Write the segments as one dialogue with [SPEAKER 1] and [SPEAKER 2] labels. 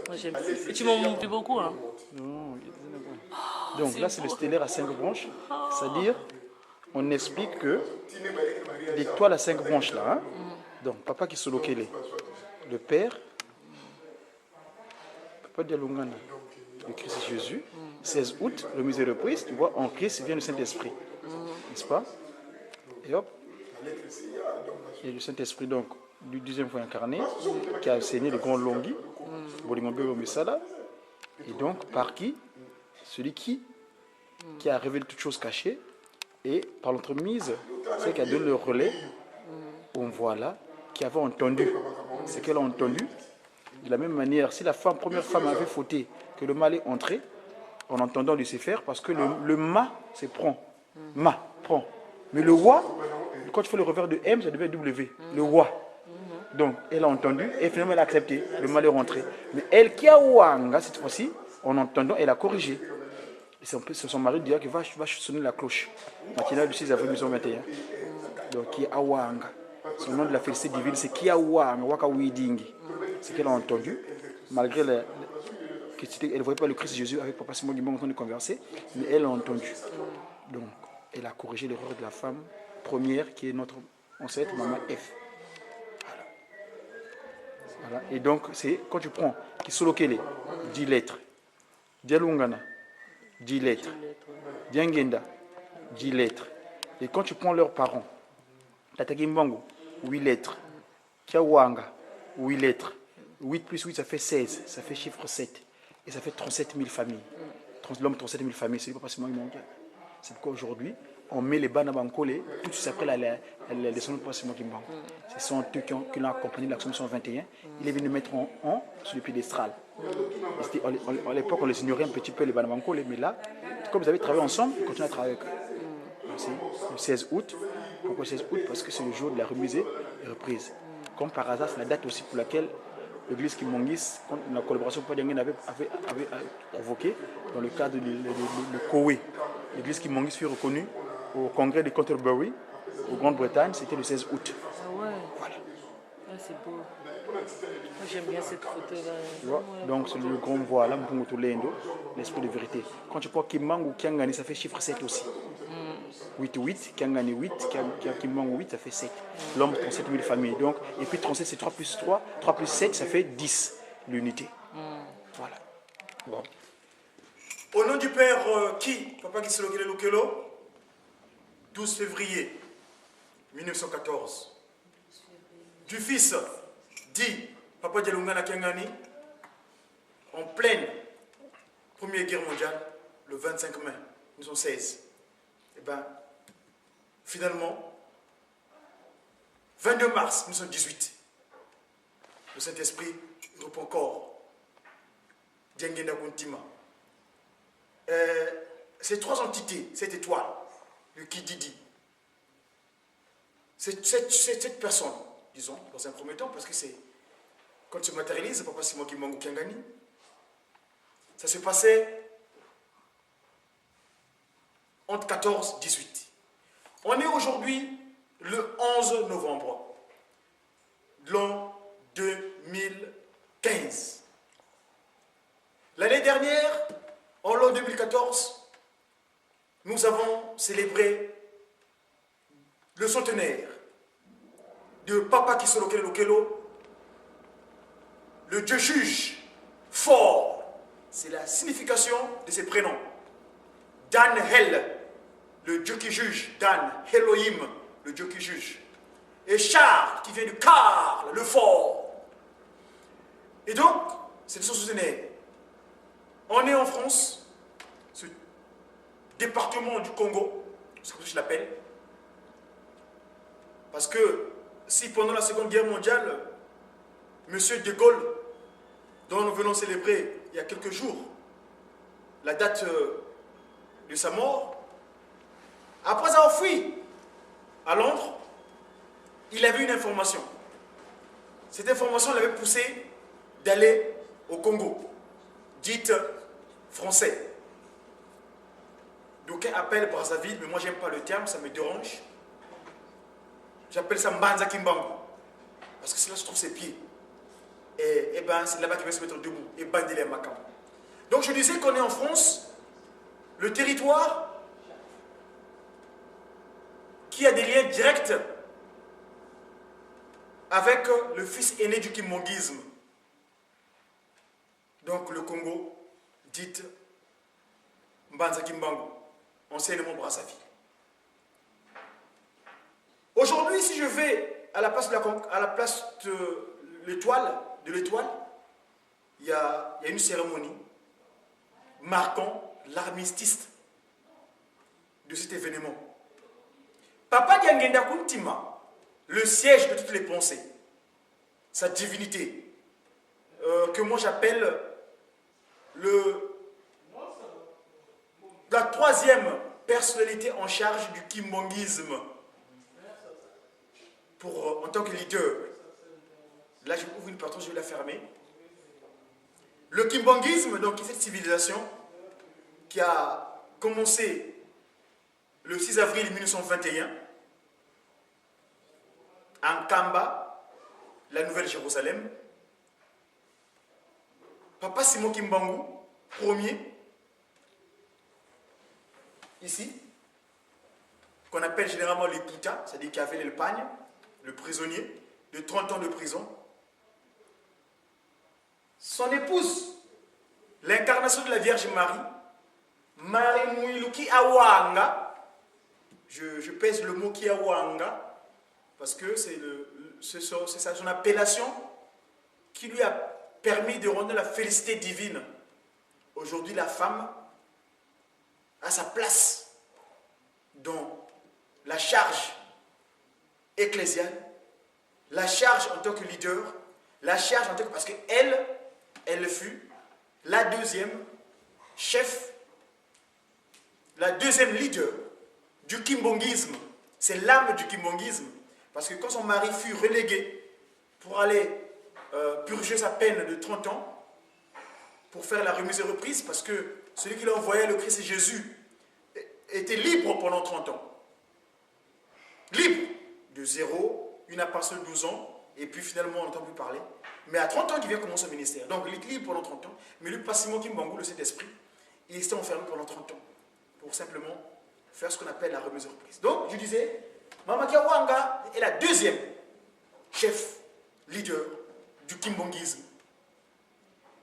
[SPEAKER 1] Moi j'aime. Et tu m'en montres beaucoup, hein.
[SPEAKER 2] Non, donc là, c'est le stellaire à 5 branches. C'est-à-dire, on explique que l'étoile à 5 branches là, hein, donc papa qui Solokele, le père, papa Dialungana, le Christ Jésus, 16 août, remise et reprise, tu vois, en Christ vient le Saint-Esprit, n'est-ce pas? Et hop, et le Saint-Esprit, donc, du 10e fois incarné, qui a enseigné le grand Longhi, Bolingombe Misala, et donc, par qui? Celui qui a révélé toutes choses cachées, et par l'entremise, c'est qui a donné le relais, on voit là, qui avait entendu ce qu'elle a entendu. De la même manière, si la première femme avait fauté, que le mal est entré, en entendant Lucifer, parce que le ma, c'est prend. Ma, prend. Mais le wa, quand tu fais le revers de M, ça devient W. Le wa. Donc, elle a entendu, et finalement, elle a accepté. Le mal est rentré. Mais elle qui a wanga, cette fois-ci, en entendant, elle a corrigé. Et c'est son mari qui dit qu'il va sonner la cloche. Matinale du 6 avril 1921. Donc, qui est awanga. Son nom de la félicité divine, c'est Kiawanga, Waka Widingi. C'est qu'elle a entendu, malgré elle ne voyait pas le Christ Jésus avec Papa Simon Guimond en train de converser, mais elle a entendu. Donc, elle a corrigé l'erreur de la femme première, qui est notre ancêtre, Maman F. Voilà. Et donc, c'est quand tu prends Kisolokele, 10 lettres, Dialungana, 10 lettres, Diangenda, 10 lettres. Et quand tu prends leurs parents, Tatagimbango, 8 lettres, Kiawanga, 8 lettres, 8 plus 8, ça fait 16, ça fait chiffre 7. Et ça fait 37 000 familles. L'homme 37 000 familles, c'est pas seulement mondial. C'est pourquoi aujourd'hui, on met les bannes à Bankole, tout de suite après la leçon de Papa Simon Kimbangu. Ce sont eux qui l'ont accompagné de l'action 121. Il est venu mettre en sur le piédestal. À l'époque, on les ignorait un petit peu, les bannes à Bankole, mais là, comme vous avez travaillé ensemble, ils continuent à travailler avec eux. C'est le 16 août. Pourquoi le 16 août? Parce que c'est le jour de la remise et reprise. Comme par hasard, c'est la date aussi pour laquelle l'église Kimongis, la collaboration que Padiangen avait convoquée dans le cadre de Kowe. L'église Kimongis fut reconnue au congrès de Canterbury, au Grande-Bretagne, c'était le 16 août.
[SPEAKER 1] Ah ouais. Voilà. Ah, c'est beau. Moi j'aime bien cette photo-là.
[SPEAKER 2] Donc c'est le grand voile, l'esprit de vérité. Quand tu prends Kimang ou Kiangani, ça fait chiffre 7 aussi. 8, Kiangani 8, Kimang 8, ça fait 7. L'homme, 37 000 familles. Donc, et puis 37, c'est 3 plus 3, 3 plus 7, ça fait 10, l'unité. Voilà. Bon.
[SPEAKER 3] Au nom du Père, qui Papa Kisolokele Lukelo, 12 février 1914. Du Fils, dit Papa Dialungana Kiangani, en pleine Première Guerre mondiale, le 25 mai 1916. Et bien, finalement, 22 mars 1918, le Saint-Esprit reprend corps. Diangenda Kuntima. Ces trois entités, cette étoile, le Kididi, cette personne, disons, dans un premier temps, parce que c'est quand se matérialise, Papa Simon Kimbangu Kiangani, ça se passait entre 14 et 18. On est aujourd'hui le 11 novembre de l'an 2015. L'année dernière, en l'an 2014, nous avons célébré le centenaire de Papa Kisolokele Lukelo, le Dieu juge fort. C'est la signification de ses prénoms. Dan Hel, le Dieu qui juge. Dan Elohim, le Dieu qui juge. Et Char, qui vient de Karl, le fort. Et donc, c'est le centenaire. On est en France, ce département du Congo, c'est comme ça que je l'appelle. Parce que si pendant la Seconde Guerre mondiale, M. de Gaulle, dont nous venons célébrer il y a quelques jours la date de sa mort, après avoir fui à Londres, il avait une information. Cette information l'avait poussé d'aller au Congo, dite français. D'aucuns appellent Brazzaville, mais moi j'aime pas le terme, ça me dérange. J'appelle ça Mbanza Kimbangu. parce que c'est là que se trouvent ses pieds. Et ben, c'est là-bas qu'il va se mettre debout et bander les Makam. Donc je disais qu'on est en France, le territoire qui a des liens directs avec le fils aîné du kimbongisme. Donc le Congo, dit Mbanza Kimbangu, anciennement Brazzaville. Aujourd'hui, si je vais à la place de l'étoile, il y a une cérémonie marquant l'armistice de cet événement. Papa Diangenda Kuntima, le siège de toutes les pensées, sa divinité, que moi j'appelle la troisième personnalité en charge du kimbongisme en tant que leader. Là, je ouvre une porte, je vais la fermer. Le kimbongisme, donc, c'est cette civilisation qui a commencé le 6 avril 1921 en Kamba, la Nouvelle-Jérusalem. Papa Simon Kimbangu, premier, ici, qu'on appelle généralement les Pouta, c'est-à-dire qui avait le pagne, le prisonnier, de 30 ans de prison. Son épouse, l'incarnation de la Vierge Marie, Marie Mouiluki Awanga, je pèse le mot Kiawanga, parce que c'est son appellation qui lui a permis de rendre la félicité divine. Aujourd'hui, la femme a sa place dans la charge ecclésiale, la charge en tant que leader, la charge en tant que... Parce qu'elle, elle fut la deuxième chef, la deuxième leader du kimbongisme. C'est l'âme du kimbongisme. Parce que quand son mari fut relégué pour aller purger sa peine de 30 ans, pour faire la remise et reprise, parce que celui qui l'a envoyé, le Christ Jésus, était libre pendant 30 ans. Libre de zéro, une apparence de 12 ans, et puis finalement on n'entend plus parler. Mais à 30 ans, il vient commencer au ministère. Donc il est libre pendant 30 ans, mais lui, pas Simon Kimbangu, le Saint-Esprit, il était enfermé pendant 30 ans, pour simplement faire ce qu'on appelle la remise et reprise. Donc je disais, Mama Kiawanga est la deuxième chef, leader du kimbongisme.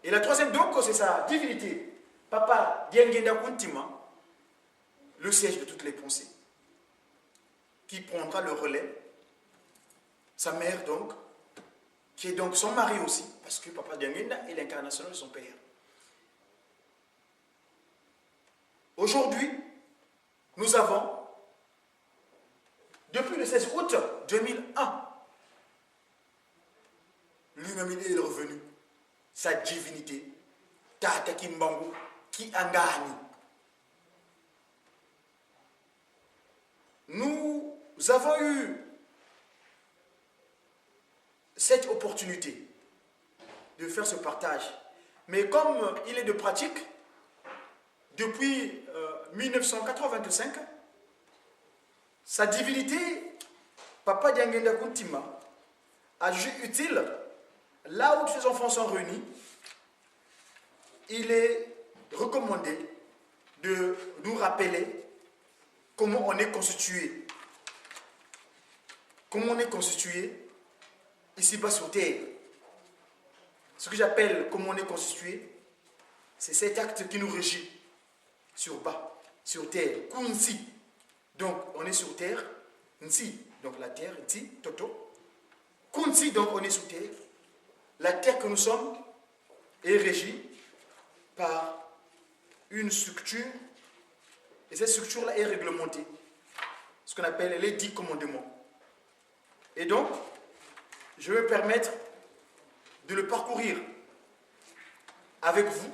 [SPEAKER 3] Et la troisième, donc, c'est sa divinité, Papa Diangenda Kuntima, le siège de toutes les pensées, qui prendra le relais. Sa mère, donc, qui est donc son mari aussi, parce que Papa Diangenda est l'incarnation de son père. Aujourd'hui, nous avons, depuis le 16 août 2001, lui-même il est revenu, sa divinité, Tata Kimbangu, qui a gagné. Nous avons eu cette opportunité de faire ce partage. Mais comme il est de pratique, depuis 1985, sa divinité, Papa Diangenda Kuntima, a jugé utile, là où ses enfants sont réunis, il est recommandé de nous rappeler comment on est constitué. Comment on est constitué ici-bas sur terre. Ce que j'appelle comment on est constitué, c'est cet acte qui nous régit sur bas, sur terre. Kunsi. Donc on est sur terre. Nsi, donc la terre, Nsi, Toto. Kunsi, donc on est sur terre. La terre que nous sommes est régie par une structure, et cette structure-là est réglementée, ce qu'on appelle les 10 commandements. Et donc, je vais me permettre de le parcourir avec vous,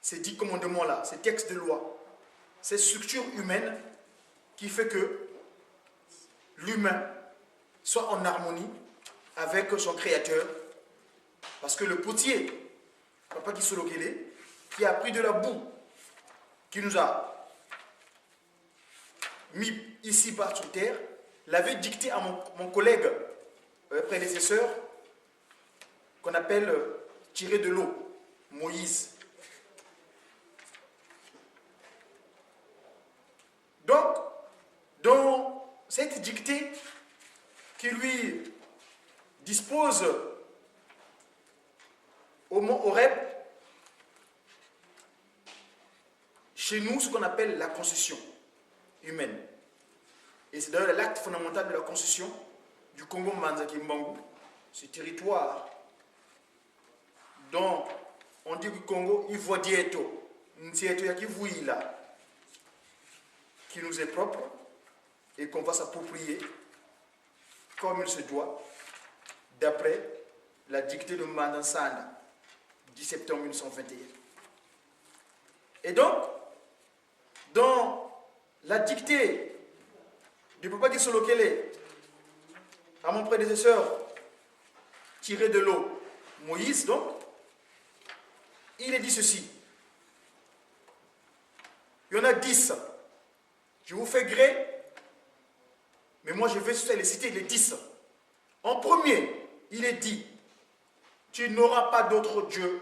[SPEAKER 3] ces 10 commandements-là, ces textes de loi, cette structure humaine qui fait que l'humain soit en harmonie avec son créateur, parce que le potier, Papa Kisolokele, qui a pris de la boue, qui nous a mis ici-bas sur terre, l'avait dicté à mon collègue prédécesseur qu'on appelle tiré de l'eau, Moïse. Donc, dans cette dictée qui lui dispose au mont Horeb, chez nous, ce qu'on appelle la constitution humaine. Et c'est d'ailleurs l'acte fondamental de la constitution du Congo Manzaki Mbangu, ce territoire dont on dit que le Congo, il faut dire tout, qui nous est propre et qu'on va s'approprier comme il se doit, d'après la dictée de Mandansana, 10 septembre 1921. Et donc, dans la dictée du Papa Gisolokele à mon prédécesseur, tiré de l'eau, Moïse, donc, il est dit ceci. Il y en a 10. Je vous fais gré, mais moi je vais les citer les 10. En premier, il est dit, tu n'auras pas d'autre Dieu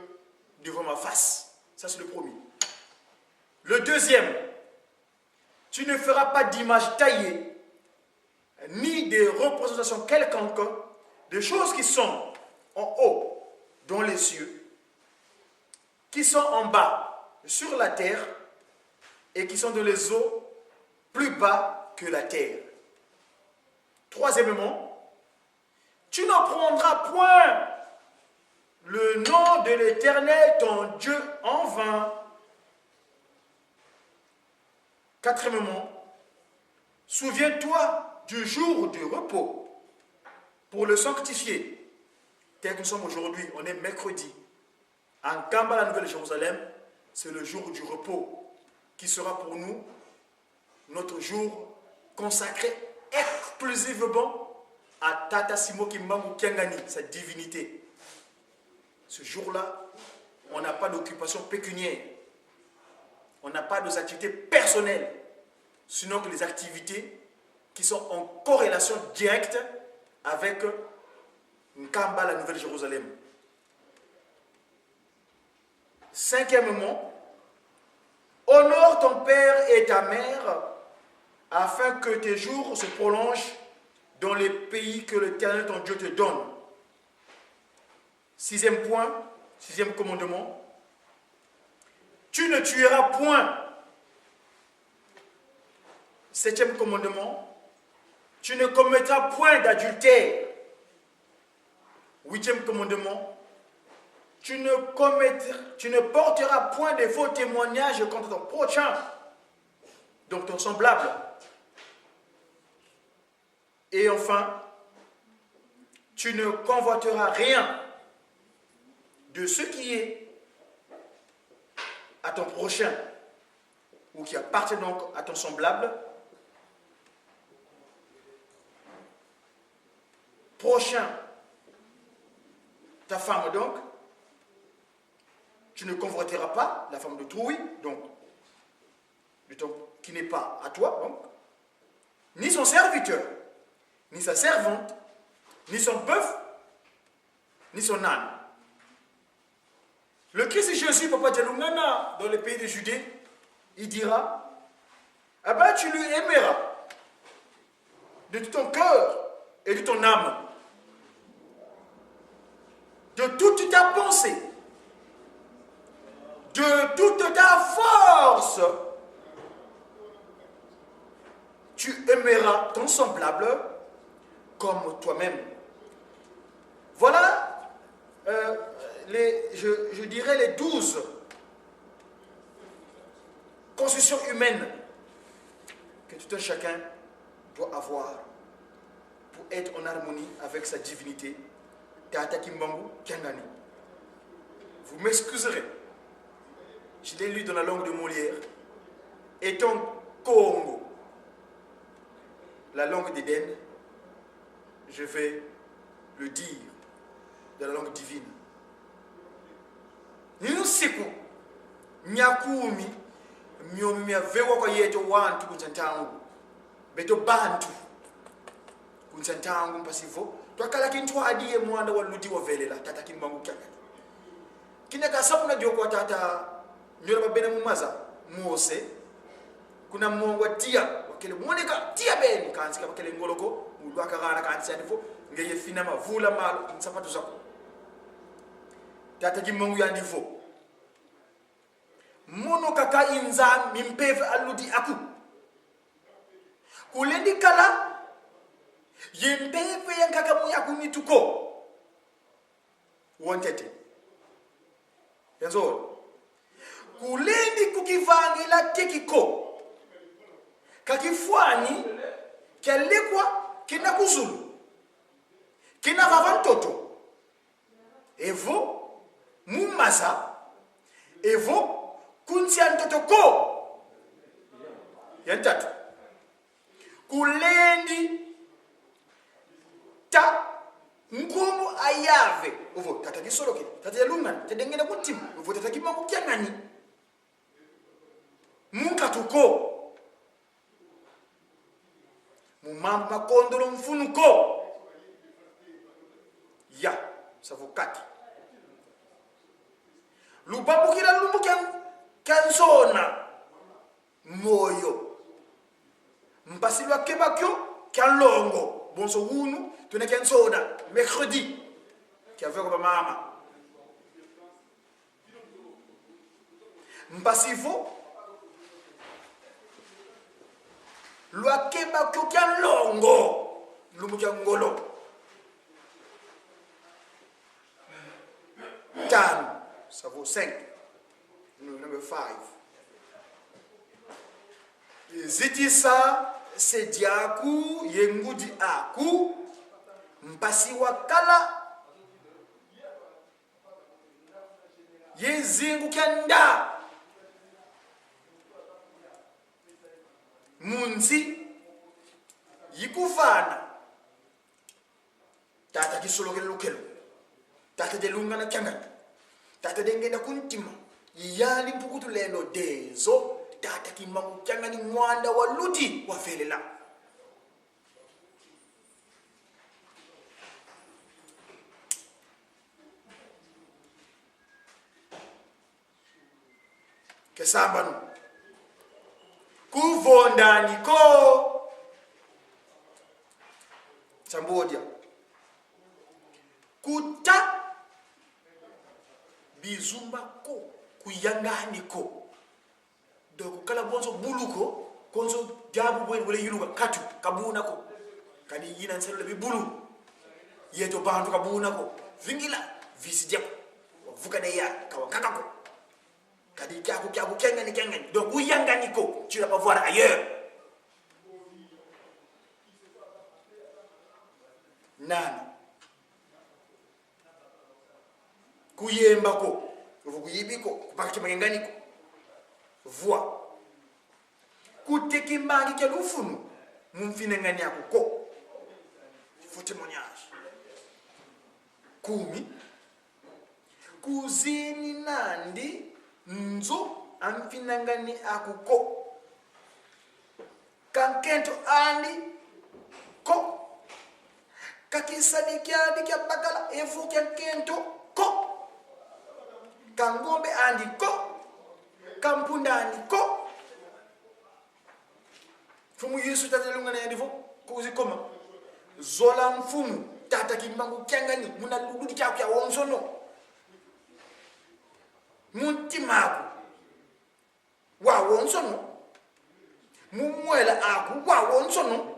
[SPEAKER 3] devant ma face. Ça c'est le premier. Le deuxième, tu ne feras pas d'image taillée, ni de représentations quelconques, de choses qui sont en haut, dans les cieux, qui sont en bas, sur la terre, et qui sont dans les eaux, plus bas que la terre. Troisièmement, tu ne prendras point le nom de l'Éternel, ton Dieu, en vain. Quatrièmement, souviens-toi du jour du repos pour le sanctifier. Tel que nous sommes aujourd'hui, on est mercredi. En Kamba, la Nouvelle-Jérusalem, c'est le jour du repos qui sera pour nous notre jour consacré exclusivement à Tata Simo Kimbangu Kiangani, sa divinité. Ce jour-là, on n'a pas d'occupation pécuniaire. On n'a pas d'activités personnelles, sinon que les activités qui sont en corrélation directe avec Nkamba, la Nouvelle-Jérusalem. Cinquièmement, honore ton père et ta mère afin que tes jours se prolongent dans les pays que l'Éternel ton Dieu te donne. Sixième point, sixième commandement, tu ne tueras point. Septième commandement, tu ne commettras point d'adultère. Huitième commandement, tu ne porteras point de faux témoignages contre ton prochain, donc ton semblable. Et enfin, tu ne convoiteras rien de ce qui est à ton prochain ou qui appartient donc à ton semblable. Prochain, ta femme donc, tu ne convoiteras pas la femme d'autrui, donc qui n'est pas à toi, donc, ni son serviteur, ni sa servante, ni son bœuf, ni son âne. Le Christ Jésus, Papa Djaloungana, dans le pays de Judée, il dira, ah ben tu lui aimeras de tout ton cœur et de ton âme, de toute ta pensée, de toute ta force. Tu aimeras ton semblable comme toi-même. Voilà, je dirais les 12 constitutions humaines que tout un chacun doit avoir pour être en harmonie avec sa divinité. Tata Kimbangu Kiangani. Vous m'excuserez, je l'ai lu dans la langue de Molière. Étant Congo, la langue d'Éden, je vais le dire dans la langue divine. Nusiku nyakumi myomya vewa kwa yeto wantu kunjantangu beto bantu mtsantangu mpasivo twakala kintu adiye mwanda waludi wavelela tata kimbangu kyanga kine kasabu na joko tata nyora babene mumaza mose kuna mongo tia wakele monika tia beni kansika wakele ngoloko mulwaka gana kansi adifo ngeye fina mavula malo nsapatu zako tata kimbangu ya ndifo mono kaka inza mimpeve aludi aku kulendi kala yempeve yankaka mu yakunituko wontete yanzo kulendi kukivangila tekiko kakifwani kyalekwa kina kuzulu kina vavantoto evo mumaza evo kunsia ntoto ko yantatu kulendi ta ngumu ayave ovo tataki soloke tatelungana tedengena kutima ovo tataki mangu kyangani munkatuko mumamba makondolo mfunuko ya savukati lubabukira lumbu kansona moyo mpasilwa kebakyo kalongo bonso wunu tuna kansona mercredi qui avait comme mama mpasivo lwa kebakyo kalongo lumbu ngolo tano ça vaut 5 number 5 zitisa sediaku yengudi aku mpasi wakala yezingu kyanda munzi yikufana tata kisolokelo lukelo tata delungana kyangana tata dengena kuntima yali mpukutu leno dezo tata kimangu kyangani mwanda wa luti wafelela kesambanu kuvondani ko Cambodia kuta bizumba ko kuyangani ko doko kala bonzo buluko konzo jabu bwen wala yiruga katu kabuna ko kadi yina nselo be bulu yeto bantu kabuna ko vingila visi jep vuka de ya kawakaka ko kadi kyaku kengani donc uyangani ko tu vas pas voir ailleurs nani kuyemba ko kuyibiko kupaka mangani ko voix kutekimbangi ke lufunu mumfine ngani yako ko faut témoignage kumi kuzini nandi nzo amfina ngani akuko kankento andi ko kakisadikia dikia bakala efu kankento ko kangombe andi ko kampunda andi ko fumu yesu tazelunga na yandifo kuzi koma zola mfumu tata kimbangu kyangani muna lugudi kya wonzono muntimaku wa wonzono mumwela aku wa wonzono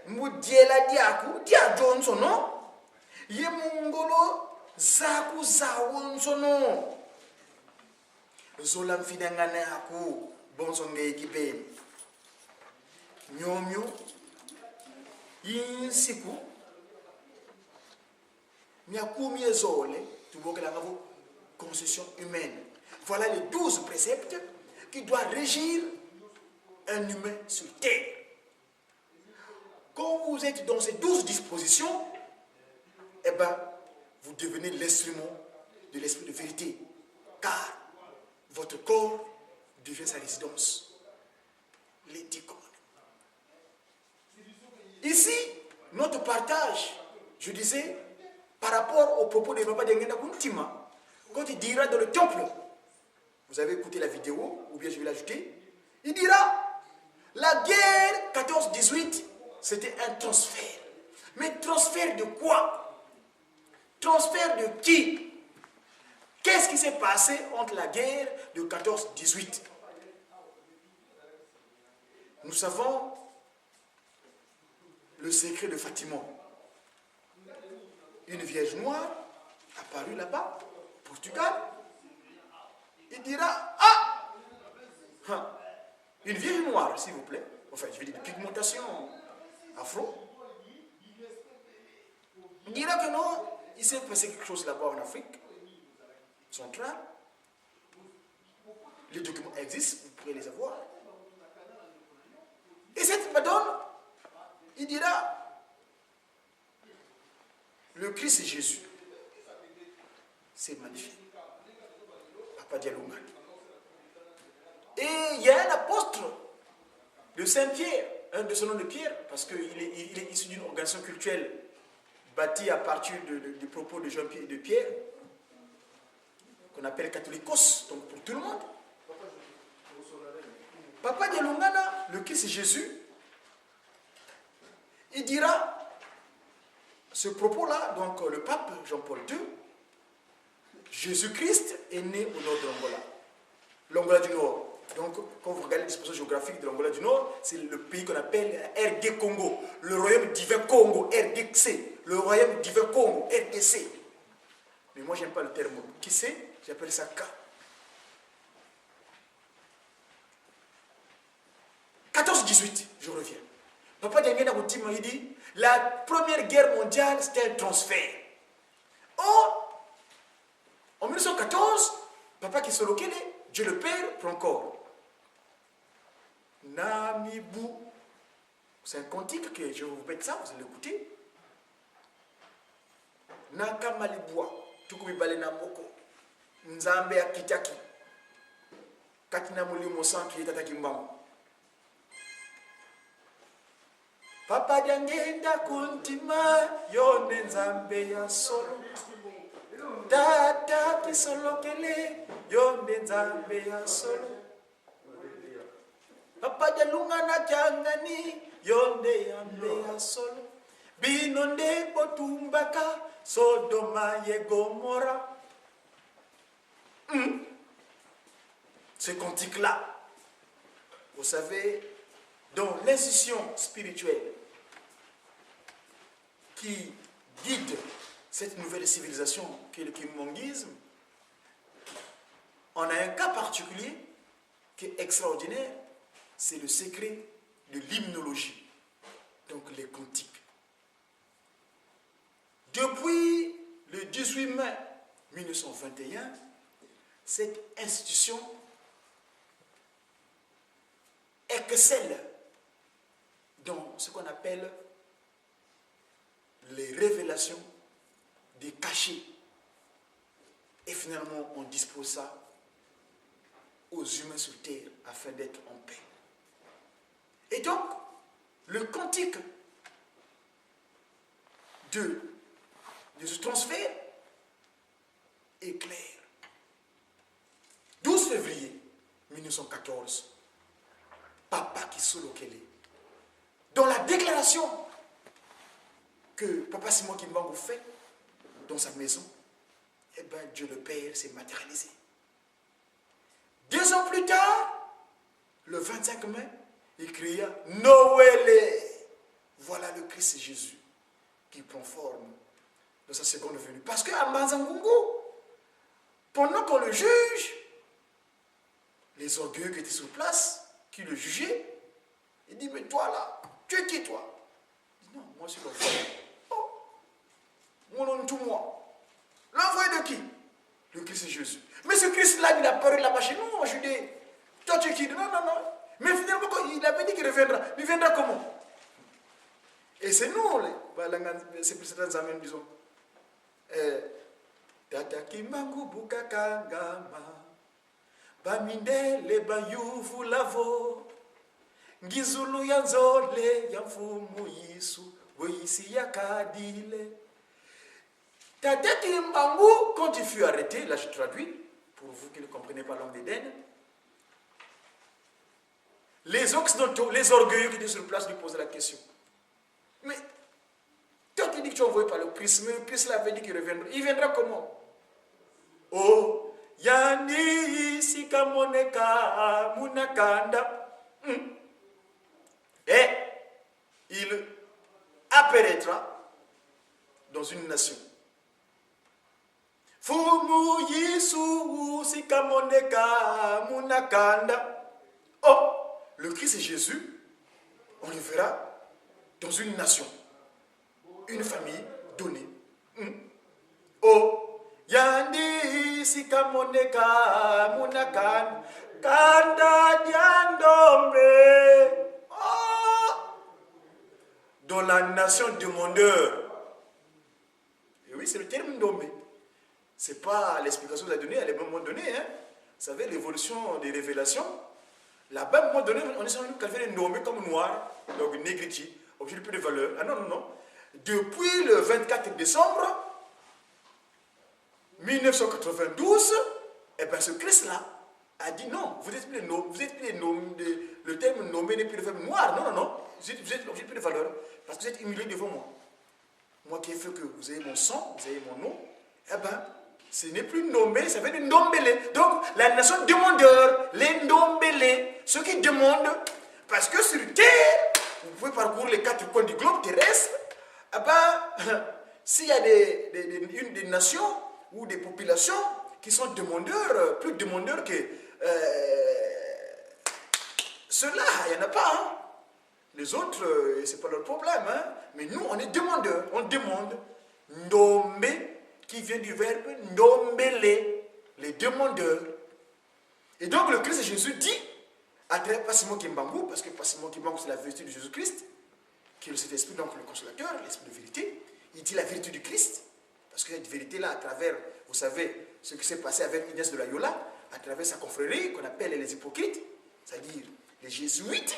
[SPEAKER 3] mudiela diaku dia jonzono ye mungolo zaku za wonzono zola mfidangana aku bonzo ngeki beni nyomyo insiku miakumi ezole tubokela ngabo concession humaine. Voilà les 12 préceptes qui doivent régir un humain sur terre. Quand vous êtes dans ces 12 dispositions, eh ben, vous devenez l'instrument de l'esprit de vérité, car votre corps devient sa résidence. Les 10 commandements. Ici, notre partage, je disais, par rapport au propos de Papa Diangenda Kuntima, quand il dira dans le temple, vous avez écouté la vidéo, ou bien je vais l'ajouter, il dira, la guerre 14-18, c'était un transfert. Mais transfert de quoi? Transfert de qui? Qu'est-ce qui s'est passé entre la guerre de 14-18? Nous savons le secret de Fatima. Une vierge noire apparue là-bas, Portugal. Il dira, ah, une vierge noire, s'il vous plaît. Enfin, je vais dire de pigmentation afro. Il dira que non, il s'est passé quelque chose là-bas en Afrique centrale. Les documents existent, vous pourrez les avoir. Et cette madone, il dira, le Christ est Jésus. C'est magnifique. Papa Dialunga. Et il y a un apôtre de Saint-Pierre, un de son nom de Pierre, parce qu'il est issu d'une organisation culturelle bâtie à partir des propos de Jean-Pierre de Pierre, qu'on appelle catholicos, donc pour tout le monde. Papa Dialungana, le Christ est Jésus, il dira ce propos-là, donc le pape Jean-Paul II, Jésus-Christ est né au nord de l'Angola, l'Angola du Nord. Donc, quand vous regardez la disposition géographique de l'Angola du Nord, c'est le pays qu'on appelle RD Congo, le royaume divin Congo, RDC, le royaume divin Congo, RDC. Mais moi, j'aime pas le terme qui c'est, j'appelle ça K. 14-18, je reviens. Papa Diangenda Kuntima, il dit, la première guerre mondiale, c'était un transfert. Or, en 1914, Papa Kisolokele, Dieu le Père, prend corps. Namibu, c'est un cantique que je vais vous mettre ça, vous allez l'écouter. Nakamalibwa, Tukubibale Namoko, Nzambe Akitaki, Katina Mulimo Santu Yetataki Mbangu. Papa Diangenda Kuntima, Yone Nzambe ya solo. Tata Kisolokele, Yone Nzambe ya solo. Papa Dialungana Changani, Yone Yambe ya solo. Binonde Botumbaka, Sodoma ye Gomorra. Ce cantique-là, vous savez, dans l'institution spirituelle qui guide cette nouvelle civilisation qui est le kimmongisme, on a un cas particulier qui est extraordinaire, c'est le secret de l'hymnologie, donc les cantiques. Depuis le 18 mai 1921, cette institution excelle dans ce qu'on appelle les révélations des cachets. Et finalement, on dispose ça aux humains sur terre afin d'être en paix. Et donc, le cantique de ce transfert est clair. 12 février 1914, Papa Kisolokele, dans la déclaration que Papa Simon Kimbangu fait dans sa maison, eh bien Dieu le Père s'est matérialisé. 2 ans plus tard, le 25 mai, il cria Noël, voilà le Christ Jésus qui prend forme de sa seconde venue. Parce qu'à Manzangungu, pendant qu'on le juge, les orgueilleux qui étaient sur place, qui le jugeaient, il dit, mais toi là, tu es qui toi? Il dit, non, moi je suis l'envoyé. Oh, mon nom tout moi. L'envoyé de qui? Le Christ Jésus. Mais ce Christ-là, il a apparu là-bas chez nous, en Judée. Toi tu es qui? Non, non, non. Mais finalement, il avait dit qu'il reviendra. Il viendra comment? Et c'est nous, c'est pour certains amis, disons. Tata Kimbangu Bukakangama. Baminde le bayuvu lavo Ngizulu yanzole yamfumu yisu Weyisi yakadile. Tate Kimbangu, quand il fut arrêté, là je traduis, pour vous qui ne comprenez pas langue d'Éden, les occidentaux, les orgueilleux qui étaient sur place lui posaient la question. Mais, toi tu dis que tu es envoyé par le Christ, mais le Christ l'avait dit qu'il reviendra. Il viendra comment? Oh, Yani Sikamoneka Munakanda. Et il apparaîtra dans une nation. Fumu Yisu Sikamoneka Munakanda. Oh, le Christ et Jésus, on le verra dans une nation, une famille donnée. Oh, Yandi Sikamoneka Munakanda Kanda Diandombe. Oh, dans la nation demandeur. Et oui, c'est le terme ndombe. Ce n'est pas l'explication que vous avez donnée, elle est à un moment donné. Hein. Vous savez, l'évolution des révélations. Là-bas, à un moment donné, on est sur nous qualifier les nommés comme noirs, donc négriti, objet de plus de valeur. Ah non, non, non. Depuis le 24 décembre 1992, eh bien, ce Christ-là a dit non, vous êtes plus les noms, le terme nommé n'est plus le verbe noir. Non, non, non. Vous êtes objet de plus de valeur parce que vous êtes humilié devant moi. Moi qui ai fait que vous ayez mon sang, vous ayez mon nom, eh bien, ce n'est plus nommé, ça veut dire ndombele. Donc, la nation demandeur, les ndombele, ceux qui demandent, parce que sur terre, vous pouvez parcourir les 4 coins du globe terrestre, eh ben, s'il y a des nations ou des populations qui sont demandeurs, plus demandeurs que ceux-là, il n'y en a pas. Hein. Les autres, ce n'est pas leur problème. Hein. Mais nous, on est demandeurs. On demande ndombe, qui vient du verbe ndombele, les demandeurs. Et donc, le Christ Jésus dit, à travers Passimo Kimbangu, parce que Passimo Kimbangu, c'est la vérité de Jésus-Christ, qui est cet esprit, donc le consolateur, l'esprit de vérité. Il dit la vérité du Christ, parce que cette vérité-là, à travers, vous savez, ce qui s'est passé avec Inès de Loyola, à travers sa confrérie, qu'on appelle les hypocrites, c'est-à-dire les jésuites.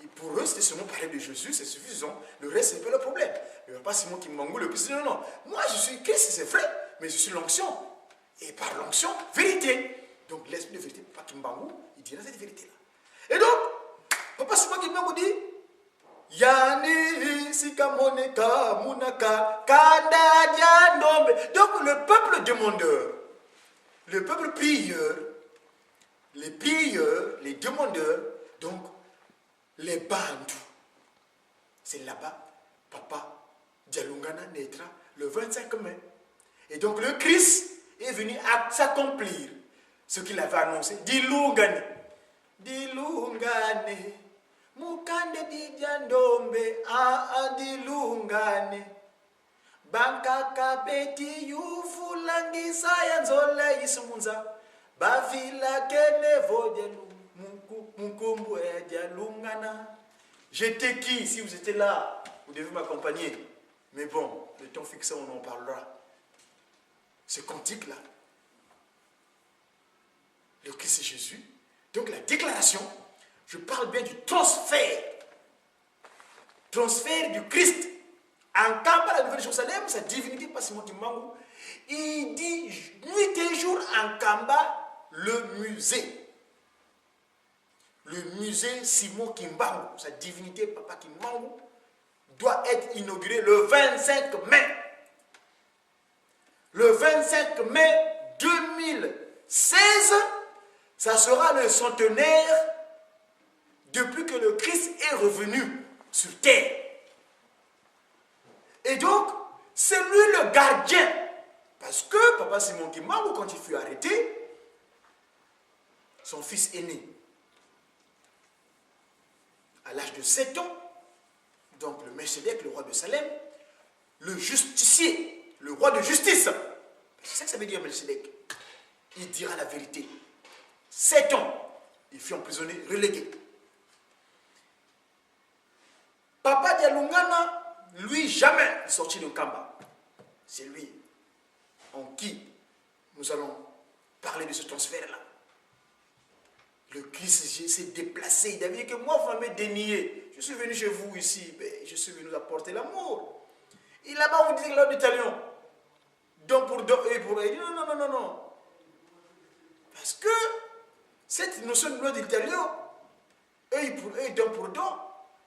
[SPEAKER 3] Et pour eux, c'était seulement parler de Jésus, c'est suffisant. Le reste, c'est pas le problème. Mais pas Simon Kimbangu, le Christ dit non, non. Moi, je suis Christ, c'est vrai, mais je suis l'onction. Et par l'onction, vérité. Donc, l'esprit de vérité, Papa Kimbangu, il dira cette vérité-là. Et donc, Papa Simon Kimbangu dit Yani Sikamoneka Munaka Kanda Diandombe. Donc, le peuple demandeur, le peuple prieur, les prieurs, les demandeurs, donc, les bandous. C'est là-bas, Papa Dialungana naîtra le 25 mai. Et donc le Christ est venu à s'accomplir ce qu'il avait annoncé. Dilungane. Dilungane. Mukande dijandombe. Dilungane. Banka kabeti yufulangisa yanzole yisumunza. Bavila kene vodelu. J'étais qui? Si vous étiez là, vous devez m'accompagner. Mais bon, le temps fixé, on en parlera. Ce cantique-là, le Christ c'est Jésus. Donc la déclaration, je parle bien du transfert. Transfert du Christ. En Kamba, la Nouvelle-Jérusalem, sa divinité, pas Simon Kimbangu, il dit nuit et jour en Kamba, le musée. Le musée Simon Kimbangu, sa divinité Papa Kimbangu, doit être inauguré le 25 mai. Le 25 mai 2016, ça sera le centenaire depuis que le Christ est revenu sur terre. Et donc, c'est lui le gardien. Parce que Papa Simon Kimbangu, quand il fut arrêté, son fils aîné, à l'âge de 7 ans, donc le Melchizedek, le roi de Salem, le justicier, le roi de justice, c'est ça que ça veut dire Melchizedek, il dira la vérité. 7 ans, il fut emprisonné, relégué. Papa Dialungana, lui, jamais sorti de Kamba. C'est lui en qui nous allons parler de ce transfert-là. Le Christ s'est déplacé. Il a dit que moi, vous m'avez dénié. Je suis venu chez vous ici. Je suis venu apporter l'amour. Et là-bas, on dit que l'homme italien. Don pour don et pour. Il dit non. Parce que cette notion de loi d'italien, œil pour œil, don pour don,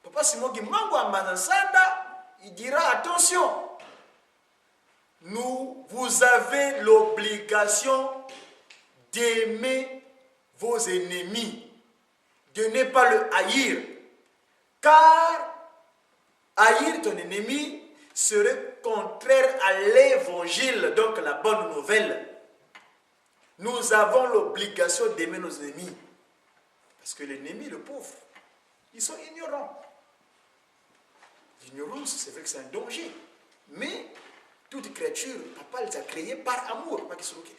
[SPEAKER 3] Papa Simon qui mangue à Manansanda, il dira attention, vous avez l'obligation d'aimer vos ennemis, de ne pas le haïr, car haïr ton ennemi serait contraire à l'évangile, donc la bonne nouvelle. Nous avons l'obligation d'aimer nos ennemis, parce que l'ennemi, le pauvre, ils sont ignorants. L'ignorance, c'est vrai que c'est un danger, mais toute créature, Papa les a créées par amour, pas qu'ils sont créés.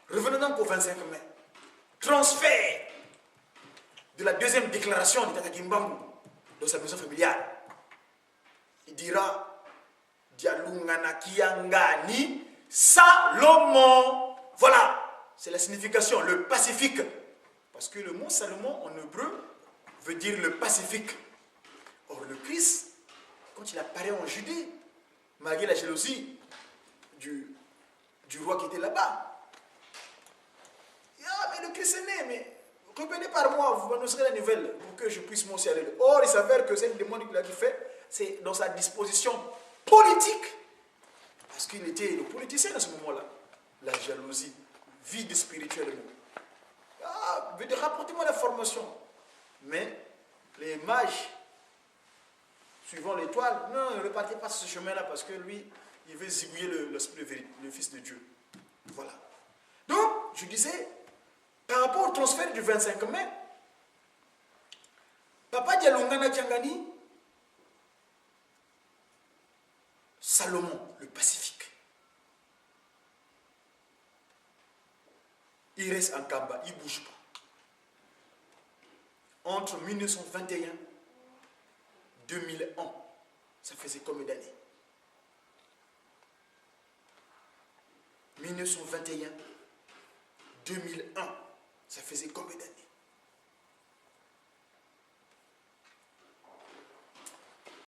[SPEAKER 3] Revenons donc au 25 mai. Transfert de la deuxième déclaration de Tata Kimbangu dans sa maison familiale. Il dira Dialunganakiangani Salomon. Voilà, c'est la signification, le pacifique. Parce que le mot Salomon en hébreu veut dire le pacifique. Or, le Christ, quand il apparaît en Judée, malgré la jalousie du roi qui était là-bas, mais le Christ est né, mais revenez par moi, vous m'annoncerez la nouvelle pour que je puisse m'en aller. Or, il s'avère que cette demande qu'il a fait, c'est dans sa disposition politique. Parce qu'il était le politicien à ce moment-là. La jalousie, vide spirituellement. Rapportez-moi l'information. Mais les mages, suivant l'étoile, non, ne repartez pas sur ce chemin-là parce que lui, il veut zigouiller l'esprit de vérité, le Fils de Dieu. Voilà. Donc, je disais, par rapport au transfert du 25 mai, Papa Dialungana Tiangani, Salomon, le Pacifique. Il reste en Kamba, il ne bouge pas. Entre 1921 et 2001, ça faisait combien d'années? 1921, 2001, ça faisait combien d'années?